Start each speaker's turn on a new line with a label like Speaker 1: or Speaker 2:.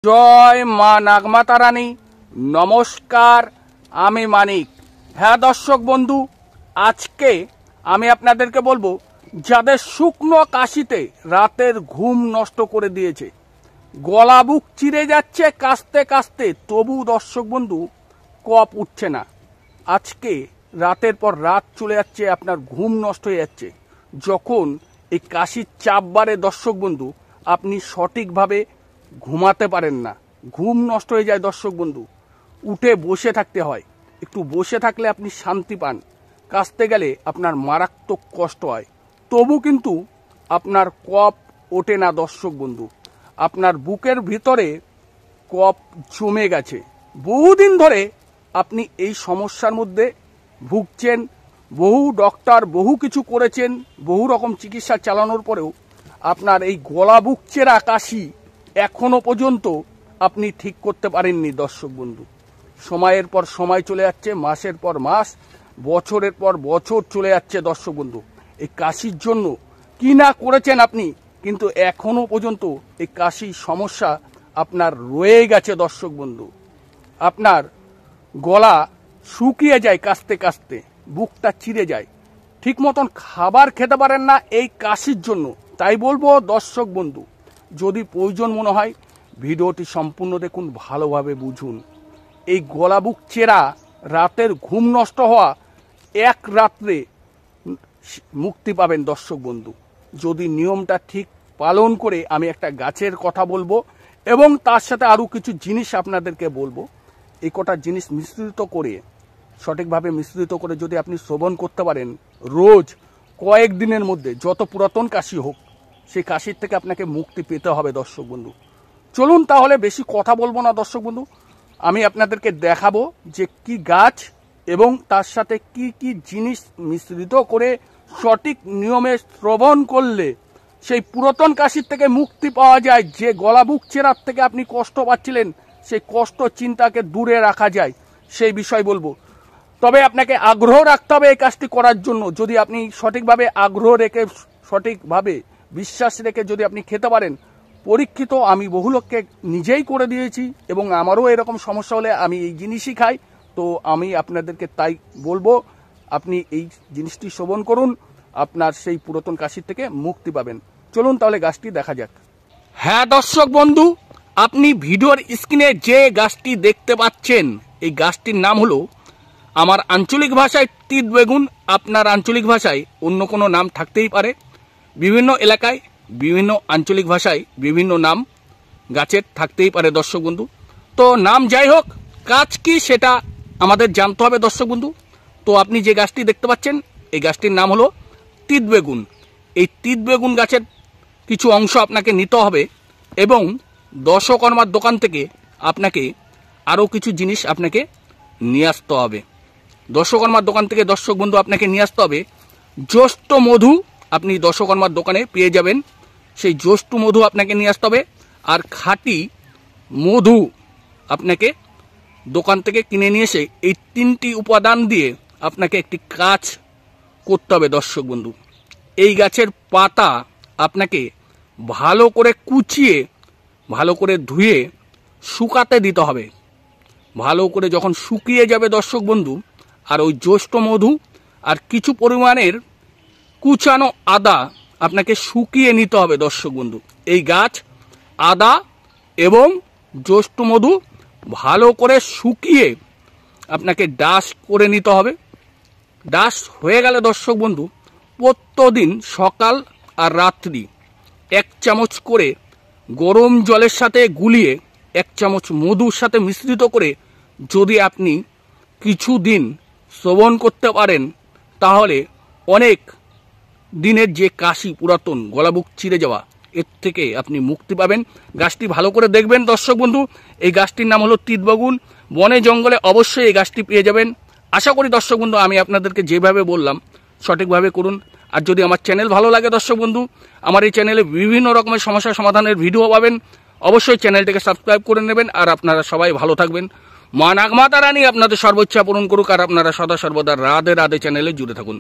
Speaker 1: জয় মা নাগমাতা রানী। নমস্কার, আমি মানিক। হ্যাঁ দর্শক বন্ধু, আজকে আমি আপনাদেরকে বলবো যাদের শুকনো কাশিতে রাতের ঘুম নষ্ট করে দিয়েছে, গলা বুক চিরে যাচ্ছে কাশতে কাশতে, তবু দর্শক বন্ধু কফ উঠছে না। আজকে রাতের পর রাত চলে যাচ্ছে, আপনার ঘুম নষ্ট হয়ে যাচ্ছে। যখন এই কাশির চাপ বাড়ে দর্শক বন্ধু, আপনি সঠিকভাবে ঘুমাতে পারেন না, ঘুম নষ্ট হয়ে যায় দর্শক বন্ধু। উঠে বসে থাকতে হয়, একটু বসে থাকলে আপনি শান্তি পান, কাশতে গেলে আপনার মারাত্মক কষ্ট হয়, তবু কিন্তু আপনার কফ ওঠে না দর্শক বন্ধু। আপনার বুকের ভিতরে কফ জমে গেছে, বহুদিন ধরে আপনি এই সমস্যার মধ্যে ভুগছেন। বহু ডক্টর বহু কিছু করেছেন, বহু রকম চিকিৎসা চালানোর পরেও আপনার এই গলা বুক চেরা কাশি এখনো পর্যন্ত আপনি ঠিক করতে পারেননি দর্শক বন্ধু। সময়ের পর সময় চলে যাচ্ছে, মাসের পর মাস, বছরের পর বছর চলে যাচ্ছে দর্শক বন্ধু। এই কাশির জন্য কি না করেছেন আপনি, কিন্তু এখনো পর্যন্ত এই কাশির সমস্যা আপনার রয়ে গেছে দর্শক বন্ধু। আপনার গলা শুকিয়ে যায় কাশতে কাশতে, বুকটা চিরে যায়, ঠিক মতন খাবার খেতে পারেন না এই কাশির জন্য। তাই বলবো দর্শক বন্ধু, যদি প্রয়োজন মনে হয় ভিডিওটি সম্পূর্ণ দেখুন, ভালোভাবে বুঝুন। এই গলা বুক চেরা, রাতের ঘুম নষ্ট হওয়া, এক রাত্রে মুক্তি পাবেন দর্শক বন্ধু, যদি নিয়মটা ঠিক পালন করে। আমি একটা গাছের কথা বলবো এবং তার সাথে আরও কিছু জিনিস আপনাদেরকে বলবো। এই কটা জিনিস মিশ্রিত করে, সঠিকভাবে মিশ্রিত করে যদি আপনি সেবন করতে পারেন, রোজ কয়েকদিনের মধ্যে যত পুরাতন কাশি হোক, সেই কাশির থেকে আপনাকে মুক্তি পেতে হবে দর্শক বন্ধু। চলুন তাহলে, বেশি কথা বলবো না দর্শক বন্ধু, আমি আপনাদেরকে দেখাবো যে কি গাছ এবং তার সাথে কি কি জিনিস মিশ্রিত করে সঠিক নিয়মে শ্রবণ করলে সেই পুরাতন কাশির থেকে মুক্তি পাওয়া যায়। যে গলা বুক চেরার থেকে আপনি কষ্ট পাচ্ছিলেন, সেই কষ্ট চিন্তাকে দূরে রাখা যায়, সেই বিষয় বলবো। তবে আপনাকে আগ্রহ রাখতে হবে এই কাজটি করার জন্য। যদি আপনি সঠিকভাবে আগ্রহ রেখে, সঠিকভাবে বিশ্বাস রেখে যদি আপনি খেতে পারেন, পরীক্ষিত, আমি বহু লোককে নিজেই করে দিয়েছি এবং আমারও এরকম সমস্যা হলে আমি এই জিনিসই খাই। তো আমি আপনাদেরকে তাই বলবো, আপনি এই জিনিসটি সেবন করুন, আপনার সেই পুরাতন কাশির থেকে মুক্তি পাবেন। চলুন তাহলে গাছটি দেখা যাক। হ্যাঁ দর্শক বন্ধু, আপনি ভিডিওর স্ক্রিনে যে গাছটি দেখতে পাচ্ছেন, এই গাছটির নাম হলো, আমার আঞ্চলিক ভাষায় তিত বেগুন, আপনার আঞ্চলিক ভাষায় অন্য কোনো নাম থাকতেই পারে। বিভিন্ন এলাকায় বিভিন্ন আঞ্চলিক ভাষায় বিভিন্ন নাম গাছের থাকতেই পারে দর্শক বন্ধু। তো নাম যাই হোক, কাজ কি সেটা আমাদের জানতে হবে দর্শক বন্ধু। তো আপনি যে গাছটি দেখতে পাচ্ছেন, এই গাছটির নাম হলো তিত বেগুন। এই তিত বেগুন গাছের কিছু অংশ আপনাকে নিতে হবে এবং দশকর্মার দোকান থেকে আপনাকে আরও কিছু জিনিস আপনাকে নিয়ে আসতে হবে। দশকর্মার দোকান থেকে দর্শক বন্ধু আপনাকে নিয়ে আসতে হবে জ্যৈষ্ঠ মধু। আপনি দশকর্মার দোকানে পেয়ে যাবেন, সেই জ্যৈষ্ঠ মধু আপনাকে নিয়ে আসতে হবে। আর খাঁটি মধু আপনাকে দোকান থেকে কিনে নিয়ে এসে এই তিনটি উপাদান দিয়ে আপনাকে একটি কাজ করতে হবে দর্শক বন্ধু। এই গাছের পাতা আপনাকে ভালো করে কুচিয়ে, ভালো করে ধুয়ে শুকাতে দিতে হবে। ভালো করে যখন শুকিয়ে যাবে দর্শক বন্ধু, আর ওই জ্যৈষ্ঠ মধু আর কিছু পরিমাণের কুচানো আদা আপনাকে শুকিয়ে নিতে হবে দর্শক বন্ধু। এই গাছ, আদা এবং জ্যৈষ্ঠ মধু ভালো করে শুকিয়ে আপনাকে ডাস্ট করে নিতে হবে। ডাস্ট হয়ে গেলে দর্শক বন্ধু, প্রত্যেকদিন সকাল আর রাত্রি 1 চামচ করে গরম জলের সাথে গুলিয়ে 1 চামচ মধুর সাথে মিশ্রিত করে যদি আপনি কিছুদিন সেবন করতে পারেন, তাহলে অনেক দিনের যে কাশি, পুরাতন গলা বুক চিরে যাওয়া, এর থেকে আপনি মুক্তি পাবেন। গাছটি ভালো করে দেখবেন দর্শক বন্ধু। এই গাছটির নাম হলো তিত বেগুন। বনে জঙ্গলে অবশ্যই এই গাছটি পেয়ে যাবেন। আশা করি দর্শক বন্ধু আমি আপনাদেরকে যেভাবে বললাম সঠিকভাবে করুন। আর যদি আমার চ্যানেল ভালো লাগে দর্শক বন্ধু, আমার এই চ্যানেলে বিভিন্ন রকমের সমস্যা সমাধানের ভিডিও পাবেন। অবশ্যই চ্যানেলটিকে সাবস্ক্রাইব করে নেবেন। আর আপনারা সবাই ভালো থাকবেন। মা নাগমাতা রানী আপনাদের সর্বোচ্চ পূরণ করুক। আর আপনারা সদা সর্বদা রাধে রাধে চ্যানেলে জুড়ে থাকুন।